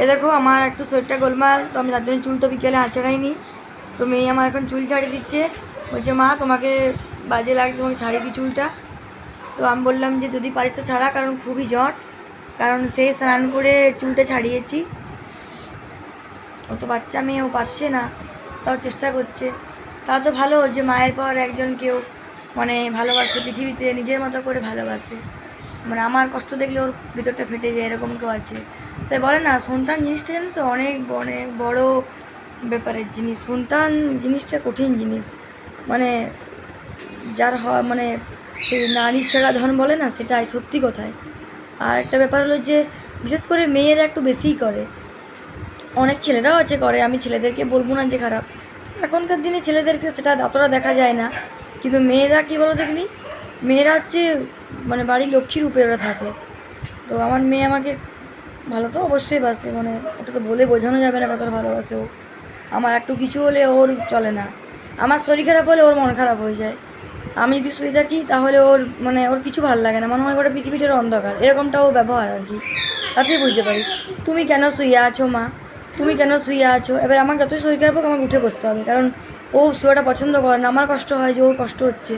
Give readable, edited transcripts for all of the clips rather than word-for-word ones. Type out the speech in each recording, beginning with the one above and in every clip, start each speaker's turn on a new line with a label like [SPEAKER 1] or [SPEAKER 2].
[SPEAKER 1] এ দেখো আমার একটু শরীরটা গোলমাল, তো আমি তার জন্য চুলটা বিকেলে আঁচড়াইনি। তো মেয়ে আমার এখন চুল ছাড়িয়ে দিচ্ছে, বলছে মা তোমাকে বাজে লাগছে, তোমাকে ছাড়িয়ে দিই চুলটা। তো আমি বললাম যে যদি পারিস তো ছাড়া, কারণ খুবই জট, কারণ সে স্নান করে চুলটা ছাড়িয়েছি। ও তো বাচ্চা মেয়ে, ও পাচ্ছে না, তাও চেষ্টা করছে। তাও তো ভালো যে মায়ের পর একজন কেউ মানে ভালোবাসে পৃথিবীতে, নিজের মতো করে ভালোবাসে। মানে আমার কষ্ট দেখলে ওর ভিতরটা ফেটে যায়, এরকম কেউ আছে। সে বলে না সন্তান জিনিসটা জানো তো অনেক অনেক বড় ব্যাপারের জিনিস। সন্তান জিনিসটা কঠিন জিনিস, মানে যার হয় মানে সেই নারী ছেঁড়া ধন বলে না, সেটাই সত্যি কথায়। আর একটা ব্যাপার হলো যে বিশেষ করে মেয়েরা একটু বেশিই করে, অনেক ছেলেরাও আছে করে, আমি ছেলেদেরকে বলবো না যে খারাপ। এখনকার দিনে ছেলেদেরকে সেটা অতটা দেখা যায় না, কিন্তু মেয়েরা কী বলো দেখলি, মেয়েরা হচ্ছে মানে বাড়ির লক্ষ্মী রূপে ওরা থাকে। তো আমার মেয়ে আমাকে ভালো তো অবশ্যই বাসে, মানে ওটা তো বলে বোঝানো যাবে না কতটা ভালোবাসে ও। আমার একটু কিছু হলে ওর চলে না, আমার শরীর খারাপ হলে ওর মন খারাপ হয়ে যায়। আমি যদি শুয়ে থাকি তাহলে ওর মানে ওর কিছু ভালো লাগে না, মনে হয় গোটা পৃথিবীটার অন্ধকার, এরকমটা ও ব্যবহার আর কি। তাতেই বুঝতে পারি তুমি কেন শুয়ে আছো মা, তুমি কেন শুয়ে আছো। এবার আমার যতই শরীর খারাপ হোক আমাকে উঠে বসতে হবে, কারণ ও শোয়াটা পছন্দ করে না। আমার কষ্ট হয় যে ওর কষ্ট হচ্ছে।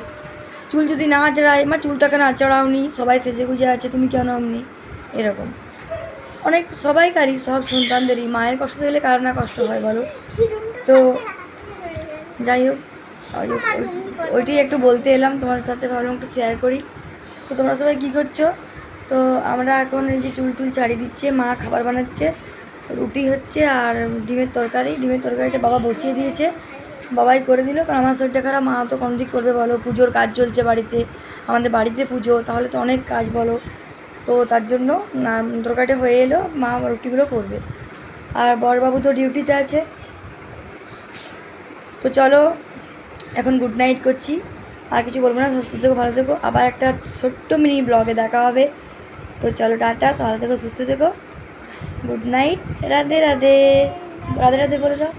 [SPEAKER 1] চুল যদি না আঁচড়ায়, মা চুলটা কেন আঁচড়াওনি, সবাই সেজে গুজে আছে, তুমি কেন অমনি, এরকম অনেক সবাইকারই, সব সন্তানদেরই মায়ের কষ্ট দিলে কার না কষ্ট হয় বলো। তো যাই হোক, ওইটাই একটু বলতে এলাম তোমাদের সাথে, ভাবলাম একটু শেয়ার করি। তো তোমরা সবাই কী করছো? তো আমরা এখন এই যে চুল টুল ছাড়িয়ে দিচ্ছে, মা খাবার বানাচ্ছে, রুটি হচ্ছে আর ডিমের তরকারি। ডিমের তরকারিটা বাবা বসিয়ে দিয়েছে, বাবাই করে দিল, কারণ আমার শরীরটা খারাপ, মা তো কোন দিক করবে বলো। পুজোর কাজ চলছে বাড়িতে, আমাদের বাড়িতে পুজো, তাহলে তো অনেক কাজ বলো। তো তার জন্য তরকারিটা হয়ে এলো, মা রুটিগুলো করবে। আর বড়বাবু তো ডিউটিতে আছে। তো চলো এখন গুড নাইট করছি, আর কিছু বলবো না। সুস্থ থেকো, ভালো থেকো, আবার একটা ছোট্ট মিনি ব্লগে দেখা হবে। তো চলো টাটা, ভালো থেকো, সুস্থ থেকো, গুড নাইট, রাধে রাধে। রাধে রাধে বলে দাও।